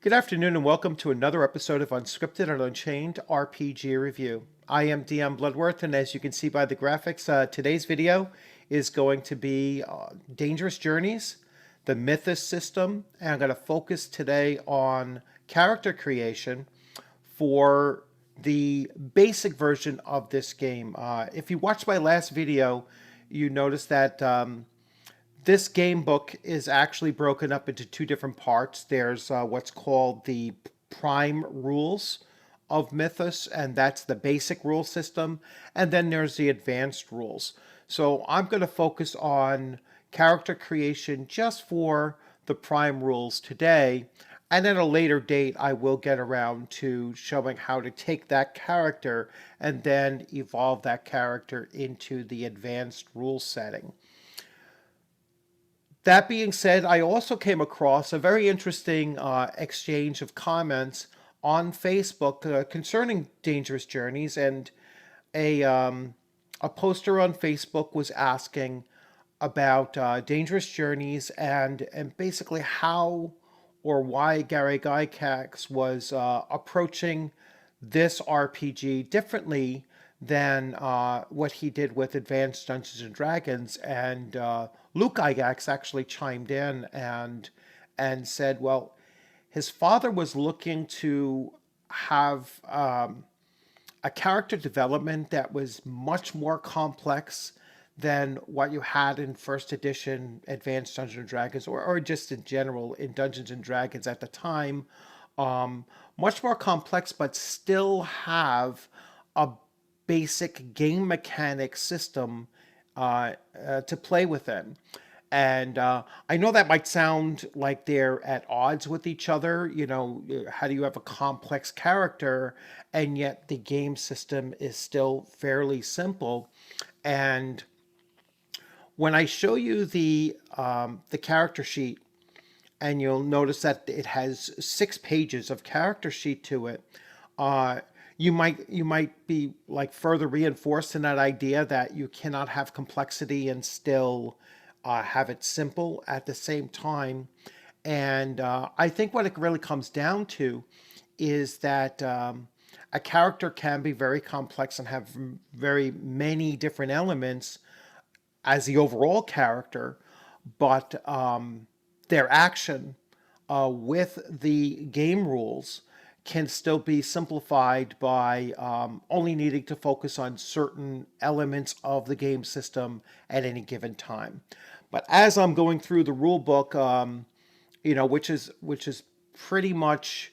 Good afternoon and welcome to another episode of Unscripted and Unchained RPG Review. I am DM Bluddworth, and as you can see by the graphics, today's video is going to be Dangerous Journeys, the Mythos system, and I'm going to focus today on character creation for the basic version of this game. If you watched my last video, you noticed that this game book is actually broken up into two different parts. There's what's called the prime rules of Mythos, and that's the basic rule system. And then there's the advanced rules. So I'm going to focus on character creation just for the prime rules today. And at a later date, I will get around to showing how to take that character and then evolve that character into the advanced rule setting. That being said, I also came across a very interesting exchange of comments on Facebook concerning Dangerous Journeys, and a poster on Facebook was asking about Dangerous Journeys and basically how or why Gary Gygax was approaching this RPG differently than what he did with Advanced Dungeons and Dragons. And Luke Gygax actually chimed in and said, well, his father was looking to have a character development that was much more complex than what you had in first edition Advanced Dungeons and Dragons, or just in general in Dungeons and Dragons at the time. Much more complex, but still have a basic game mechanic system to play within. And I know that might sound like they're at odds with each other. You know, how do you have a complex character and yet the game system is still fairly simple? And when I show you the character sheet, and you'll notice that it has 6 pages of character sheet to it, you might be like further reinforced in that idea that you cannot have complexity and still have it simple at the same time. And I think what it really comes down to is that a character can be very complex and have very many different elements as the overall character, but their action with the game rules can still be simplified by only needing to focus on certain elements of the game system at any given time. But as I'm going through the rule book, which is pretty much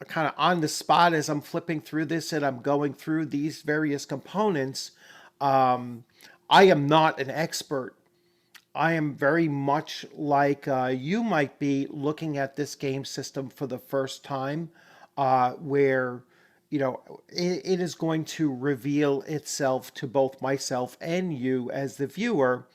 kind of on the spot as I'm flipping through this and I'm going through these various components, I am not an expert. I am very much like you might be looking at this game system for the first time, where it is going to reveal itself to both myself and you as the viewer,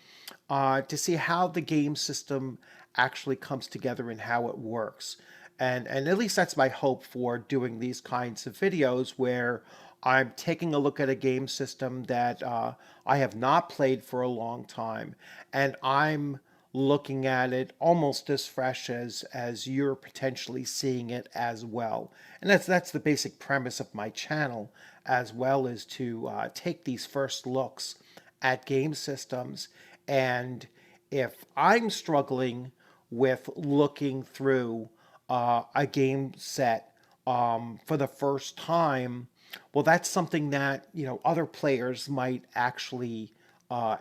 to see how the game system actually comes together and how it works. And at least that's my hope for doing these kinds of videos, where I'm taking a look at a game system that I have not played for a long time, and I'm looking at it almost as fresh as you're potentially seeing it as well. And that's the basic premise of my channel, as well, as to take these first looks at game systems. And if I'm struggling with looking through a game set for the first time, well, that's something that other players might actually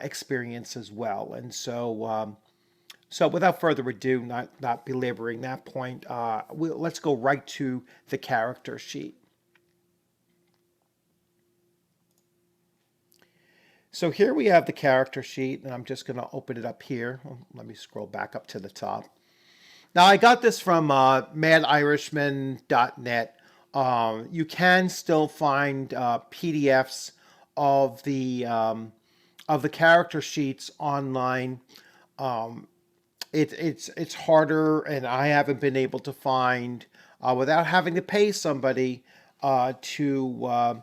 experience as well. And so without further ado, not belaboring that point, let's go right to the character sheet. So here we have the character sheet, and I'm just going to open it up here. Let me scroll back up to the top. Now, I got this from madirishman.net. You can still find PDFs of the character sheets online. It's harder, and I haven't been able to find without having to pay somebody to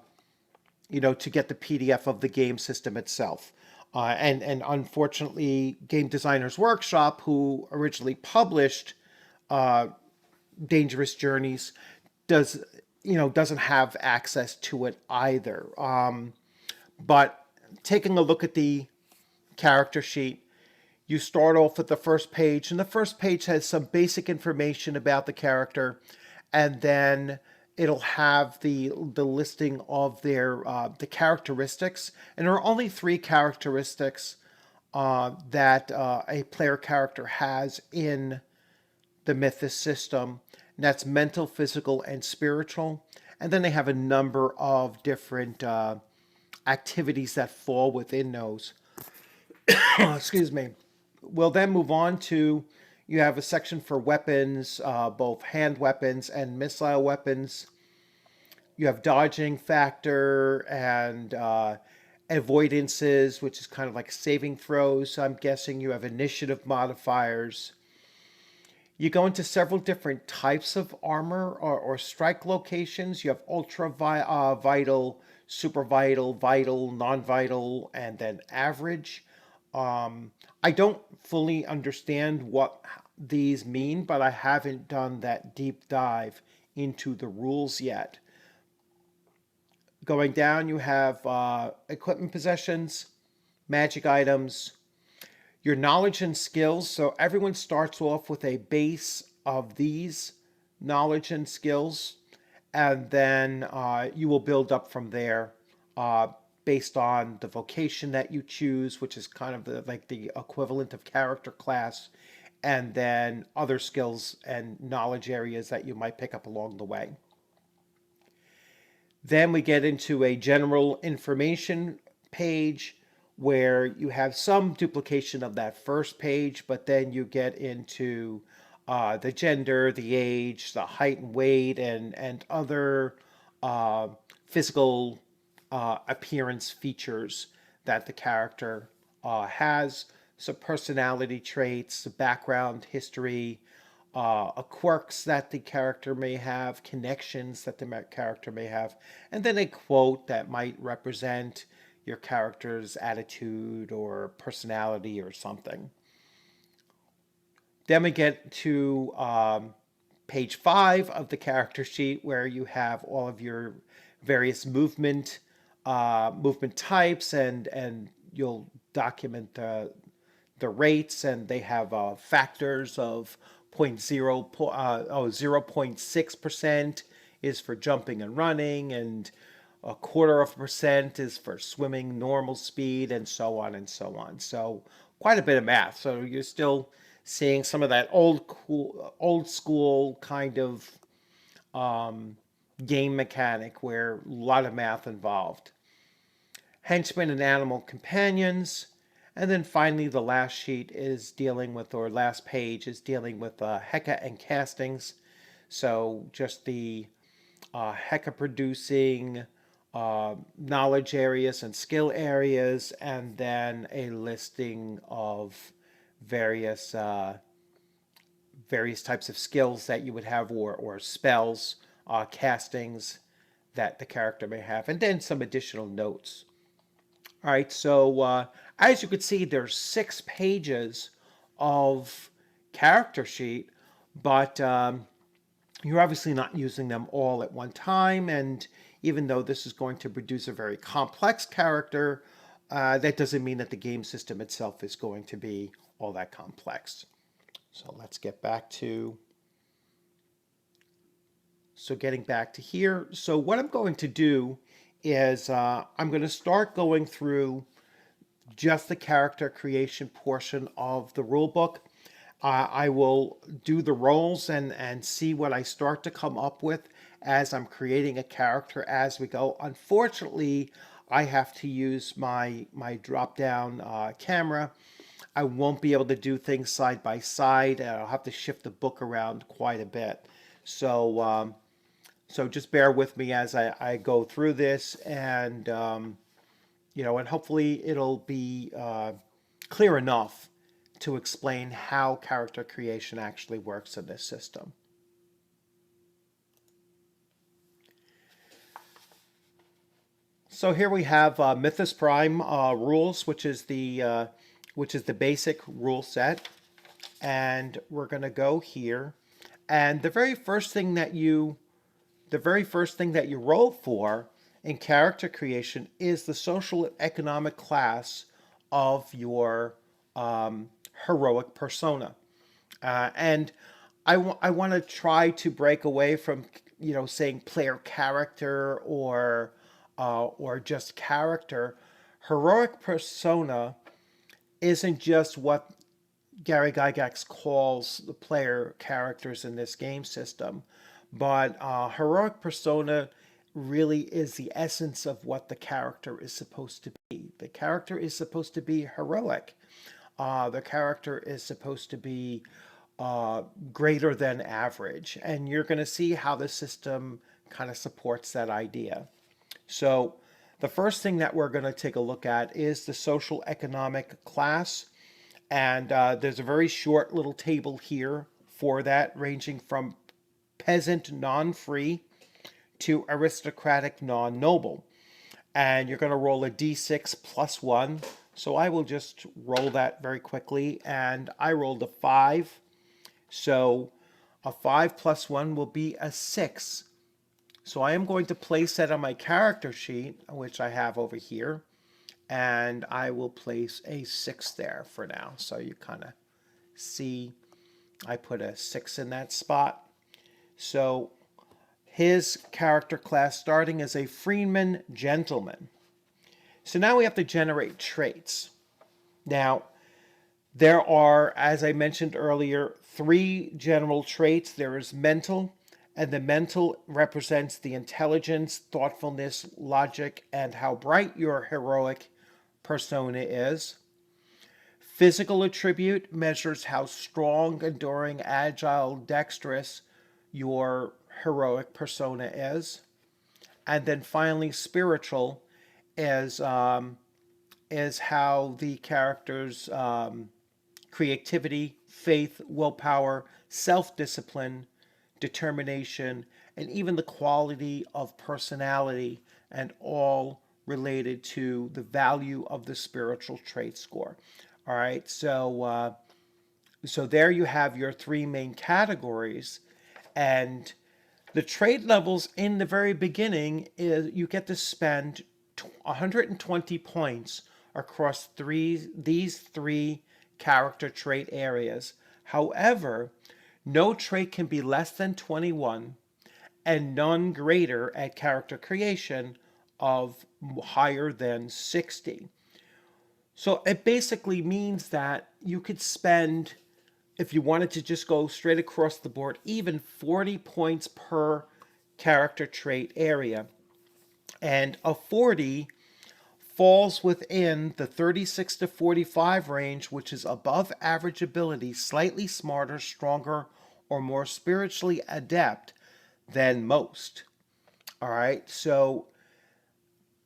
get the PDF of the game system itself. And Unfortunately, Game Designers Workshop, who originally published Dangerous Journeys does doesn't have access to it either. But taking a look at the character sheet, you start off with the first page, and the first page has some basic information about the character, and then it'll have the listing of their the characteristics, and there are only three characteristics that a player character has in the Mythos system, and that's mental, physical, and spiritual. And then they have a number of different activities that fall within those. Excuse me. We'll then move on to, you have a section for weapons, both hand weapons and missile weapons. You have dodging factor and avoidances, which is kind of like saving throws. I'm guessing you have initiative modifiers. You go into several different types of armor or strike locations. You have ultra vital, super vital, vital, non-vital, and then average. I don't fully understand what these mean, but I haven't done that deep dive into the rules yet. Going down, you have equipment possessions, magic items, your knowledge and skills. So everyone starts off with a base of these knowledge and skills, and then you will build up from there based on the vocation that you choose, which is kind of like the equivalent of character class, and then other skills and knowledge areas that you might pick up along the way. Then we get into a general information page where you have some duplication of that first page, but then you get into the gender, the age, the height and weight, and other physical appearance features that the character has. So personality traits, the background history, quirks that the character may have, connections that the character may have, and then a quote that might represent your character's attitude or personality or something. Then we get to page 5 of the character sheet, where you have all of your various movement types, and you'll document the rates, and they have factors of 0.6% is for jumping and running, and 0.25% is for swimming normal speed, and so on and so on. So quite a bit of math. So you're still seeing some of that old school kind of game mechanic where a lot of math involved. Henchmen and animal companions. And then finally, the last sheet is dealing with, or last page is dealing with Heka and castings. So just the Heka producing knowledge areas and skill areas, and then a listing of various types of skills that you would have, or spells, castings that the character may have, and then some additional notes. All right, so as you can see, there's 6 pages of character sheet, but you're obviously not using them all at one time, and even though this is going to produce a very complex character, that doesn't mean that the game system itself is going to be all that complex. So let's get back to... So getting back to here, so what I'm going to do is I'm going to start going through just the character creation portion of the rule book. I will do the rolls and see what I start to come up with as I'm creating a character as we go. Unfortunately, I have to use my drop-down camera. I won't be able to do things side by side, and I'll have to shift the book around quite a bit. So so just bear with me as I go through this, and and hopefully it'll be clear enough to explain how character creation actually works in this system. So here we have Mythos Prime rules, which is the basic rule set, and we're going to go here, And the very first thing that you roll for in character creation is the social economic class of your heroic persona. And I want to try to break away from, saying player character or just character. Heroic persona isn't just what Gary Gygax calls the player characters in this game system, but heroic persona really is the essence of what the character is supposed to be. The character is supposed to be heroic. The character is supposed to be greater than average, and you're going to see how the system kind of supports that idea. So, the first thing that we're going to take a look at is the social economic class. And there's a very short little table here for that, ranging from peasant non-free to aristocratic non-noble. And you're going to roll a d6 plus 1. So I will just roll that very quickly. And I rolled a 5. So a 5 plus 1 will be a 6. So I am going to place that on my character sheet, which I have over here. And I will place a 6 there for now. So you kind of see I put a 6 in that spot. So his character class starting as a freedman gentleman. So now we have to generate traits. Now, there are, as I mentioned earlier, 3 general traits. There is mental, and the mental represents the intelligence, thoughtfulness, logic, and how bright your heroic persona is. Physical attribute measures how strong, enduring, agile, dexterous your heroic persona is. And then finally, spiritual is how the character's creativity, faith, willpower, self-discipline, determination, and even the quality of personality, and all related to the value of the spiritual trait score. All right, so there you have your 3 main categories, and the trait levels in the very beginning is you get to spend 120 points across these 3 character trait areas. However, no trait can be less than 21, and none greater at character creation of higher than 60. So it basically means that you could spend, if you wanted to just go straight across the board, even 40 points per character trait area. And a 40 falls within the 36 to 45 range, which is above average ability, slightly smarter, stronger, or more spiritually adept than most. All right, so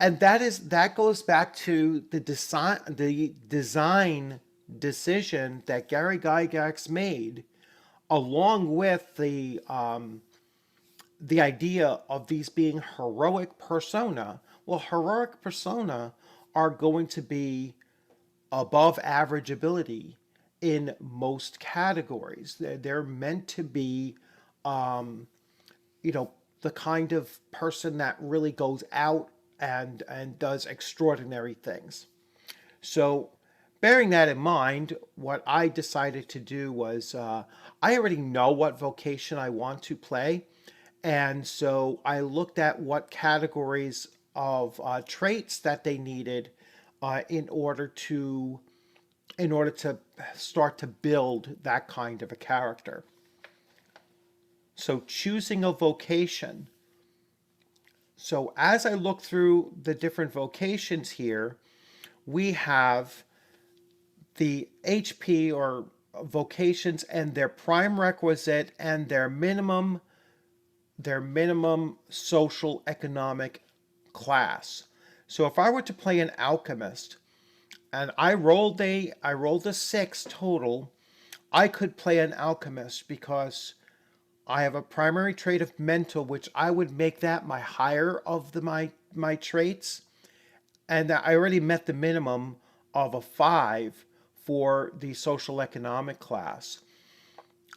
and that goes back to the design decision that Gary Gygax made, along with the idea of these being heroic persona. Well, heroic persona are going to be above average ability in most categories. They're meant to be, the kind of person that really goes out and does extraordinary things. So, bearing that in mind, what I decided to do was I already know what vocation I want to play, and so I looked at what categories of traits that they needed in order to start to build that kind of a character. So choosing a vocation. So as I look through the different vocations here, we have the HP or vocations and their prime requisite and their minimum social economic class. So if I were to play an alchemist and I rolled a 6 total, I could play an alchemist because I have a primary trait of mental, which I would make that my higher of my traits, and I already met the minimum of a 5 for the social economic class.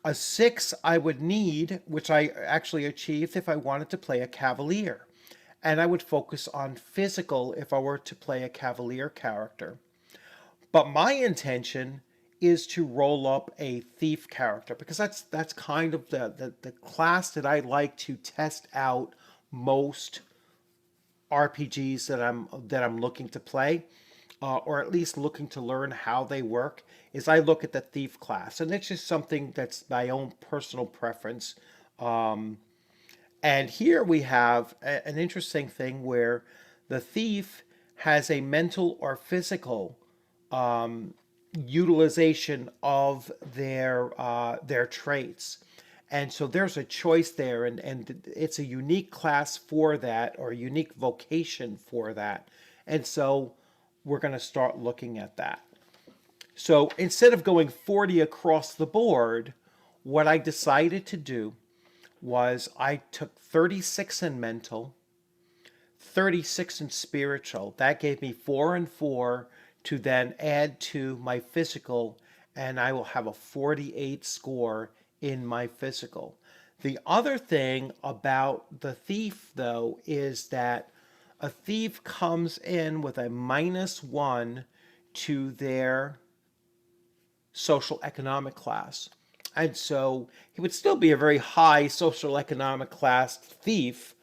A 6 I would need, which I actually achieved if I wanted to play a Cavalier. And I would focus on physical if I were to play a Cavalier character. But my intention is to roll up a thief character because that's kind of the class that I like to test out most RPGs that I'm looking to play, or at least looking to learn how they work. Is I look at the thief class, and it's just something that's my own personal preference. Um, and here we have an interesting thing where the thief has a mental or physical um, utilization of their traits. And so there's a choice there, and it's a unique class for that, or a unique vocation for that. And so we're going to start looking at that. So instead of going 40 across the board, what I decided to do was I took 36 in mental, 36 in spiritual. That gave me 4 and 4 to then add to my physical, and I will have a 48 score in my physical. The other thing about the thief, though, is that a thief comes in with a -1 to their social economic class. And so he would still be a very high social economic class thief,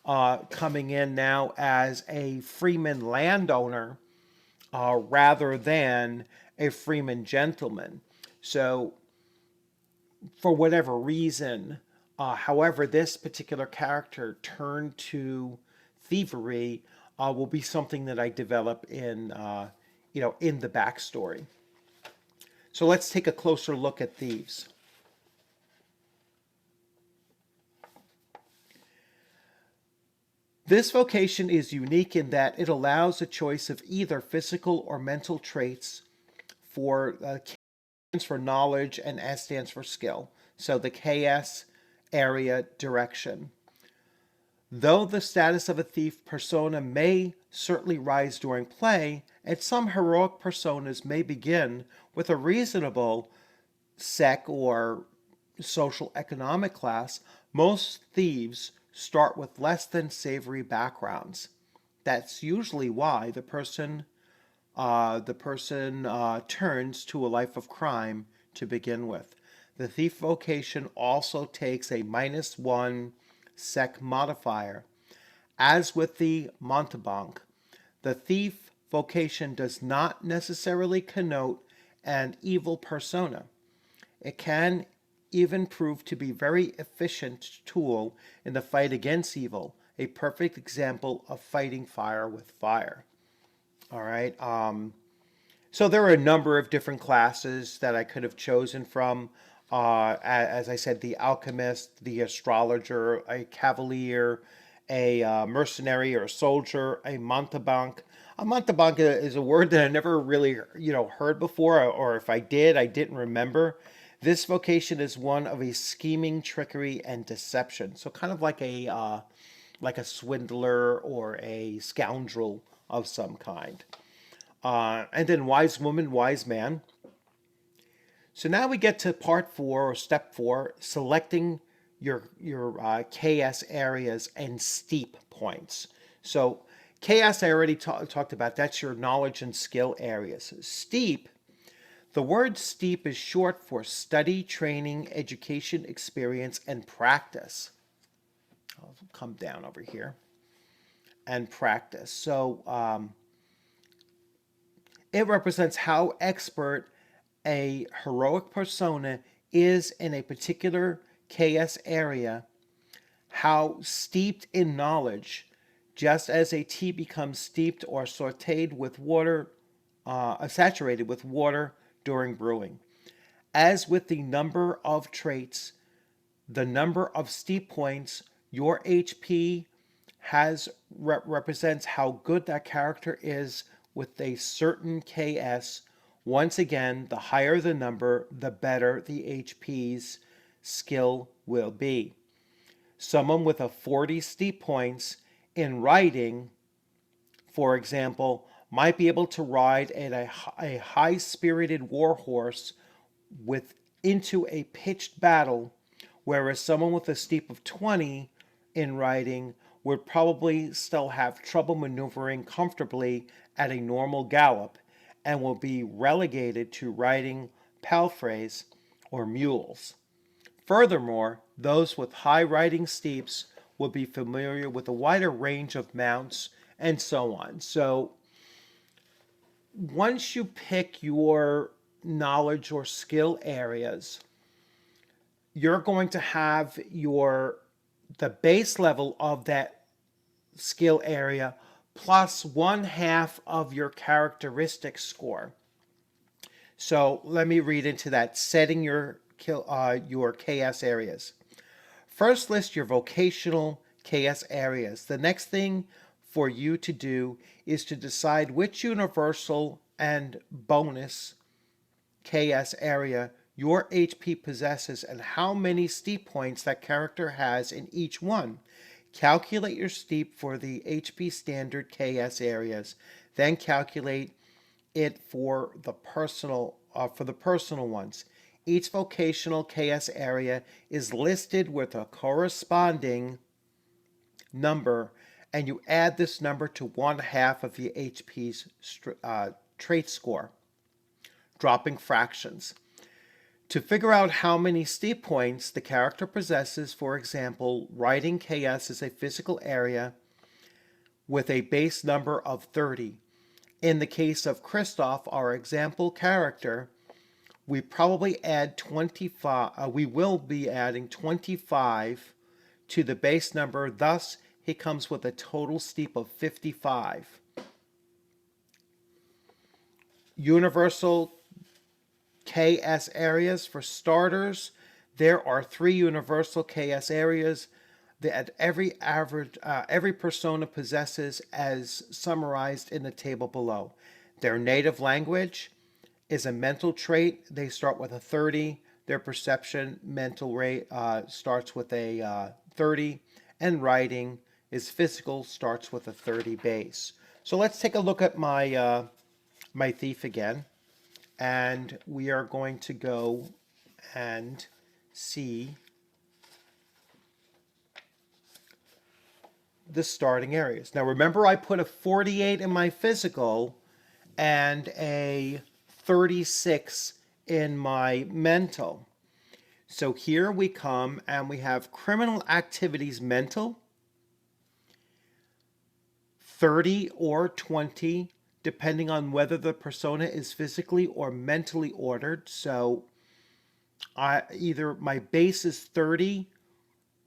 coming in now as a freeman landowner rather than a freeman gentleman. So, for whatever reason, however this particular character turned to thievery will be something that I develop in the backstory. So let's take a closer look at thieves. This vocation is unique in that it allows a choice of either physical or mental traits. For K stands for knowledge and S stands for skill. So the KS area direction. Though the status of a thief persona may certainly rise during play, and some heroic personas may begin with a reasonable sec or social economic class, most thieves start with less than savory backgrounds. That's usually why the person turns to a life of crime to begin with. The thief vocation also takes a -1 sec modifier. As with the Montebank, the thief vocation does not necessarily connote an evil persona. It can even prove to be a very efficient tool in the fight against evil, a perfect example of fighting fire with fire. All right. So there are a number of different classes that I could have chosen from. As I said, the alchemist, the astrologer, a cavalier, a mercenary or a soldier, a mountebank. A mountebank is a word that I never really, heard before, or if I did, I didn't remember. This vocation is one of a scheming, trickery, and deception. So kind of like a swindler or a scoundrel of some kind. And then wise woman, wise man. So now we get to part 4 or step 4, selecting your KS areas and steep points. So KS I already talked about. That's your knowledge and skill areas. Steep, the word steep is short for study, training, education, experience, and practice. I'll come down over here. And practice. So it represents how expert a heroic persona is in a particular KS area, how steeped in knowledge, just as a tea becomes steeped or sauteed with water, saturated with water during brewing. As with the number of traits, the number of steep points, your HP represents how good that character is with a certain KS. Once again, the higher the number, the better the HP's skill will be. Someone with a 40 steep points in riding, for example, might be able to ride a high-spirited war horse with into a pitched battle, whereas someone with a steep of 20 in riding would probably still have trouble maneuvering comfortably at a normal gallop and will be relegated to riding palfreys or mules. Furthermore, those with high riding steeps will be familiar with a wider range of mounts and so on. So once you pick your knowledge or skill areas, you're going to have the base level of that skill area plus 1/2 of your characteristic score. So let me read into that. Setting your KS areas. First, list your vocational KS areas. The next thing for you to do is to decide which universal and bonus KS area your HP possesses and how many steep points that character has in each one. Calculate your steep for the HP standard KS areas. Then calculate it for the personal ones. Each vocational KS area is listed with a corresponding number, and you add this number to 1/2 of your HP's trait score. Dropping fractions. To figure out how many steep points the character possesses, for example, riding KS is a physical area with a base number of 30. In the case of Kristoff, our example character, we probably add 25. We will be adding 25 to the base number. Thus, he comes with a total steep of 55. Universal KS areas. For starters, there are 3 universal KS areas that every persona possesses, as summarized in the table below. Their native language is a mental trait. They start with a 30. Their perception mental rate starts with a 30, and writing is physical, starts with a 30 base. So let's take a look at my thief again. And we are going to go and see the starting areas. Now remember, I put a 48 in my physical and a 36 in my mental. So here we come and we have criminal activities mental, 30 or 20, depending on whether the persona is physically or mentally ordered. So either my base is 30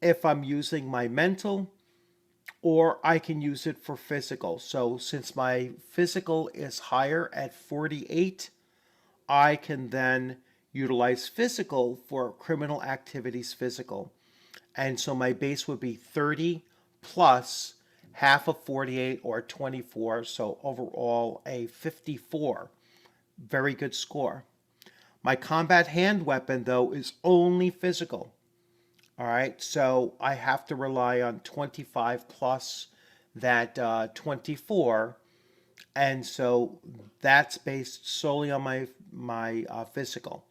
if I'm using my mental, or I can use it for physical. So since my physical is higher at 48, I can then utilize physical for criminal activities physical. And so my base would be 30 plus 1/2 of 48, or 24, so overall a 54. Very good score. My combat hand weapon, though, is only physical. All right, so I have to rely on 25 plus that 24, and so that's based solely on my physical.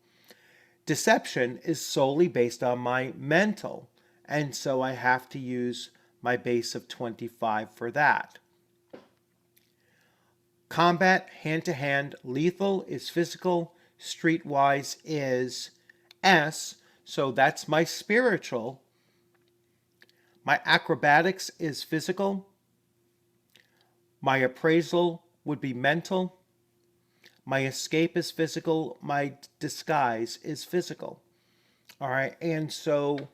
Deception is solely based on my mental, and so I have to use my base of 25 for that. Combat, hand-to-hand, lethal is physical, streetwise is S, so that's my spiritual. My acrobatics is physical. My appraisal would be mental. My escape is physical. My disguise is physical. All right, and so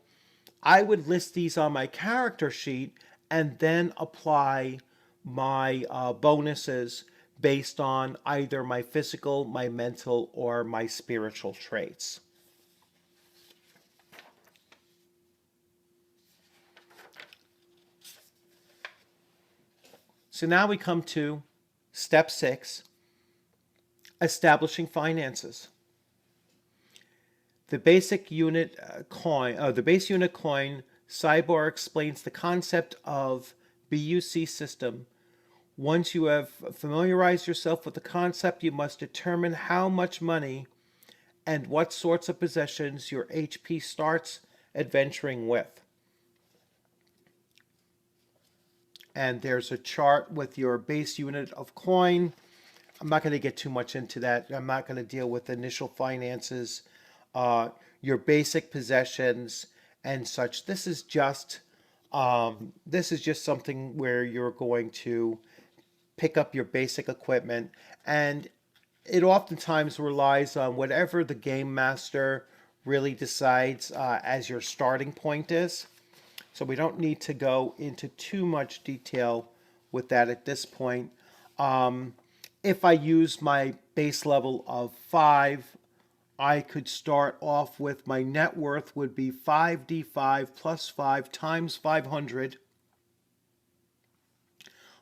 I would list these on my character sheet and then apply my bonuses based on either my physical, my mental, or my spiritual traits. So now we come to step 6, establishing finances. The base unit coin Cyborg explains the concept of BUC system. Once you have familiarized yourself with the concept, you must determine how much money and what sorts of possessions your HP starts adventuring with. And there's a chart with your base unit of coin. I'm not going to get too much into that. I'm not going to deal with initial finances, uh, your basic possessions, and such. This is just something where you're going to pick up your basic equipment, and it oftentimes relies on whatever the game master really decides as your starting point is. So we don't need to go into too much detail with that at this point. Um, if I use my base level of 5, I could start off with my net worth would be 5d5 plus 5 times 500.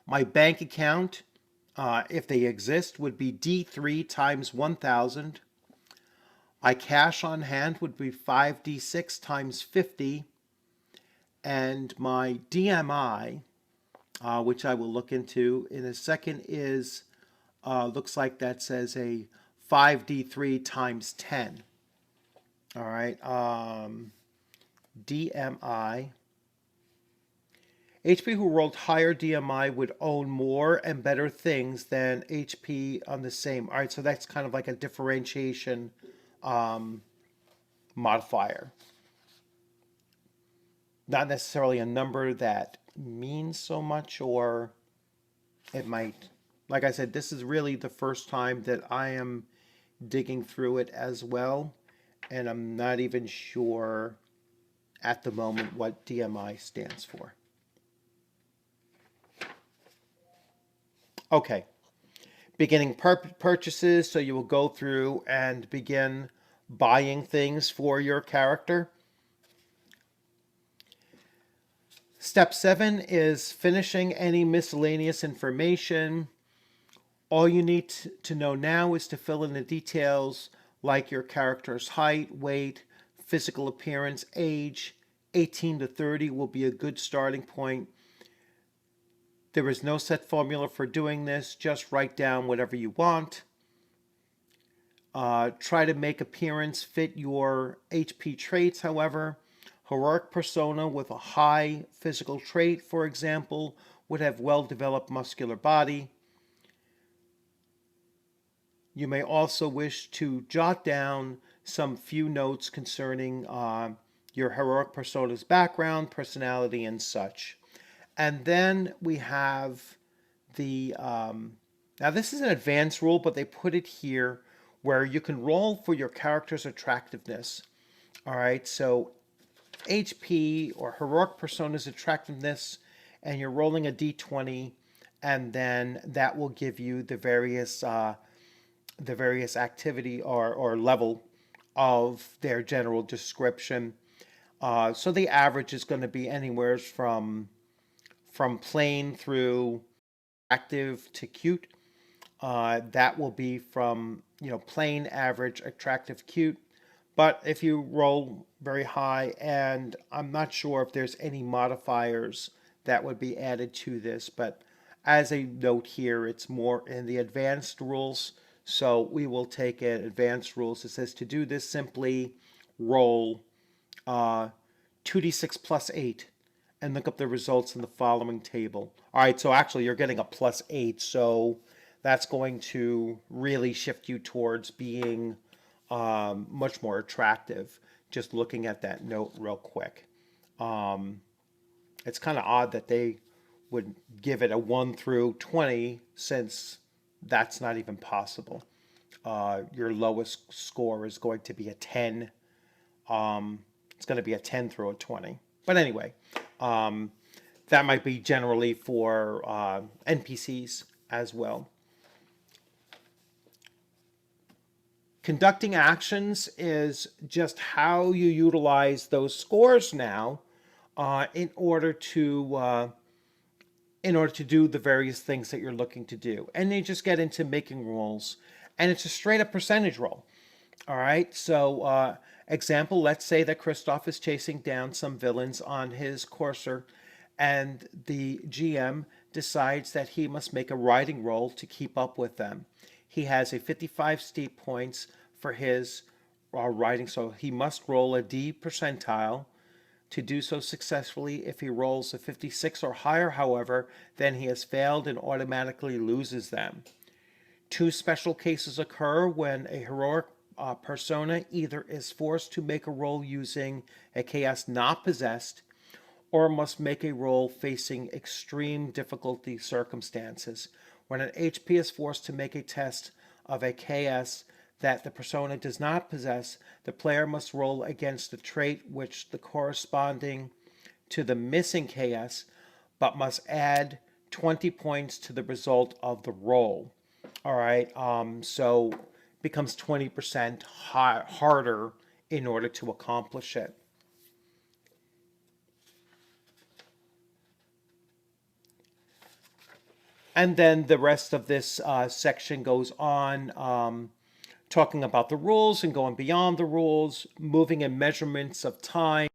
My bank account, if they exist, would be D3 times 1000. My cash on hand would be 5d6 times 50. And my DMI, which I will look into in a second, is looks like that says a 5d3 times 10. All right. DMI. HP who rolled higher DMI would own more and better things than HP on the same. All right, so that's kind of like a differentiation modifier. Not necessarily a number that means so much, or it might. Like I said, this is really the first time that I am digging through it as well, and I'm not even sure at the moment what DMI stands for. Okay, beginning purchases. So you will go through and begin buying things for your character. Step 7 is finishing any miscellaneous information. All you need to know now is to fill in the details like your character's height, weight, physical appearance, age. 18 to 30 will be a good starting point. There is no set formula for doing this. Just write down whatever you want. Try to make appearance fit your HP traits, however. Heroic persona with a high physical trait, for example, would have well-developed muscular body. You may also wish to jot down some few notes concerning your heroic persona's background, personality, and such. And then we have the, now this is an advanced rule, but they put it here where you can roll for your character's attractiveness. All right, so HP or heroic persona's attractiveness, and you're rolling a d20, and then that will give you the various activity or level of their general description. So the average is going to be anywhere from plain through active to cute. That will be from plain, average, attractive, cute. But if you roll very high, and I'm not sure if there's any modifiers that would be added to this, but as a note here, it's more in the advanced rules. So we will take an advanced rules. It says to do this, simply roll 2d6 plus 8 and look up the results in the following table. All right, so actually you're getting a plus 8, so that's going to really shift you towards being much more attractive, just looking at that note real quick. It's kind of odd that they would give it a 1 through 20 since that's not even possible. Your lowest score is going to be a 10. It's going to be a 10 through a 20. But anyway, that might be generally for NPCs as well. Conducting actions is just how you utilize those scores now in order to do the various things that you're looking to do. And they just get into making rolls. And it's a straight up percentage roll. All right, so example, let's say that Christoph is chasing down some villains on his courser, and the GM decides that he must make a riding roll to keep up with them. He has a 55 steep points for his writing. So he must roll a D percentile. To do so successfully, if he rolls a 56 or higher, however, then he has failed and automatically loses them. Two special cases occur when a heroic persona either is forced to make a roll using a KS not possessed or must make a roll facing extreme difficulty circumstances. When an HP is forced to make a test of a KS that the persona does not possess, the player must roll against the trait which the corresponding to the missing KS, but must add 20 points to the result of the roll. All right, so it becomes 20% harder in order to accomplish it. And then the rest of this section goes on talking about the rules and going beyond the rules, moving in measurements of time,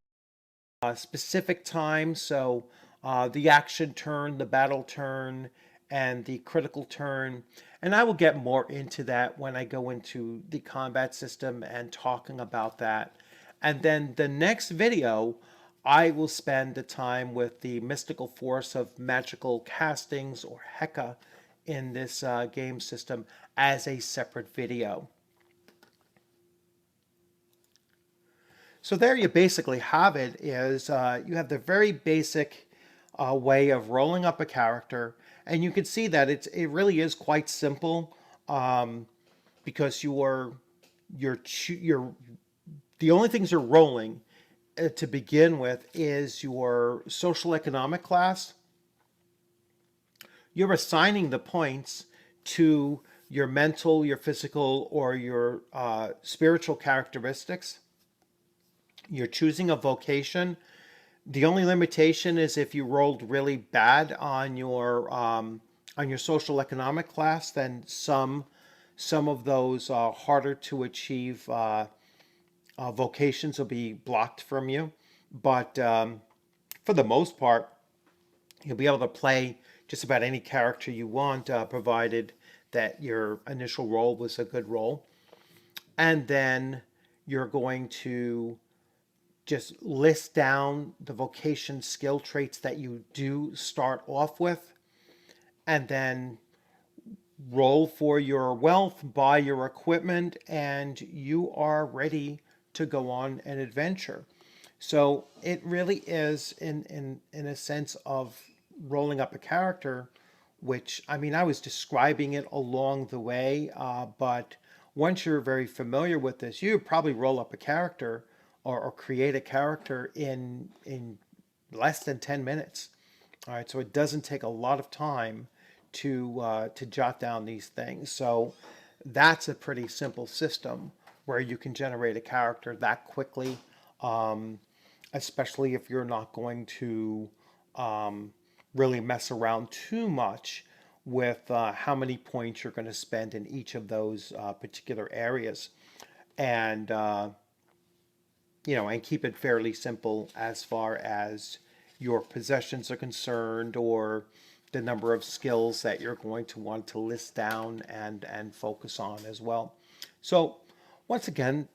specific time. So the action turn, the battle turn, and the critical turn. And I will get more into that when I go into the combat system and talking about that. And then the next video, I will spend the time with the mystical force of magical castings, or Heka, in this game system as a separate video. So there you basically have it, is you have the very basic way of rolling up a character, and you can see that it really is quite simple, because you're the only things you're rolling to begin with is your social economic class. You're assigning the points to your mental, your physical, or your spiritual characteristics. You're choosing a vocation. The only limitation is if you rolled really bad on your social economic class, then some of those harder to achieve vocations will be blocked from you. But for the most part, you'll be able to play just about any character you want, provided that your initial roll was a good roll. And then you're going to just list down the vocation skill traits that you do start off with, and then roll for your wealth, buy your equipment, and you are ready to go on an adventure. So it really is, in a sense of rolling up a character, which, I mean, I was describing it along the way, but once you're very familiar with this, you probably roll up a character, or create a character in less than 10 minutes. All right, so it doesn't take a lot of time to jot down these things. So that's a pretty simple system where you can generate a character that quickly, especially if you're not going to really mess around too much with how many points you're going to spend in each of those particular areas. And and keep it fairly simple as far as your possessions are concerned, or the number of skills that you're going to want to list down and focus on as well. So once again,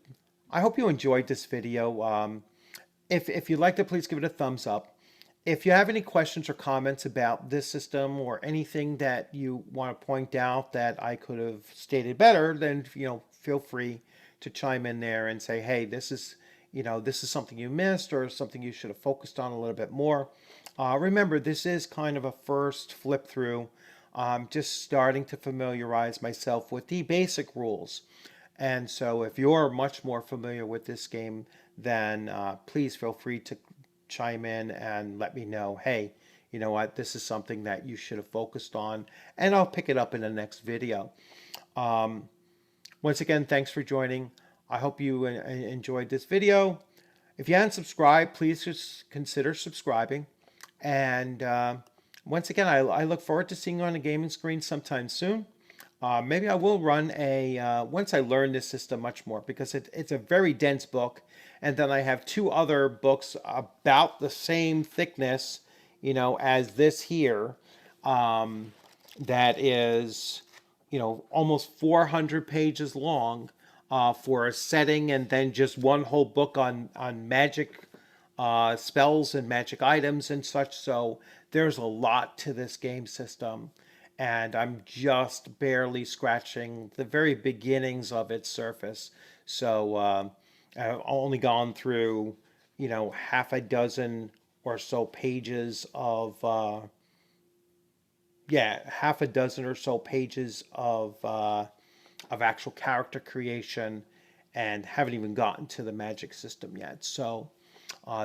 I hope you enjoyed this video. If you liked it, please give it a thumbs up. If you have any questions or comments about this system, or anything that you want to point out that I could have stated better, then feel free to chime in there and say, hey, this is something you missed, or something you should have focused on a little bit more. Remember, this is kind of a first flip through. Just starting to familiarize myself with the basic rules. And so if you're much more familiar with this game, then please feel free to chime in and let me know, hey, you know what, this is something that you should have focused on, and I'll pick it up in the next video. Once again, thanks for joining. I hope you enjoyed this video. If you haven't subscribed, please just consider subscribing. And once again, I look forward to seeing you on the gaming screen sometime soon. Maybe I will run once I learn this system much more, because it's a very dense book. And then I have two other books about the same thickness, as this here, that is, almost 400 pages long. for a setting, and then just one whole book on magic spells and magic items and such. So there's a lot to this game system, and I'm just barely scratching the very beginnings of its surface. So I've only gone through, half a dozen or so pages of half a dozen or so pages of actual character creation, and haven't even gotten to the magic system yet. So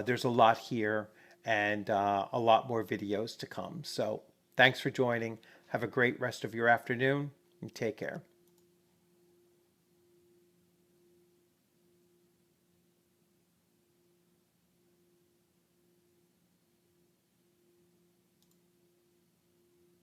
there's a lot here, and a lot more videos to come. So thanks for joining. Have a great rest of your afternoon, and take care.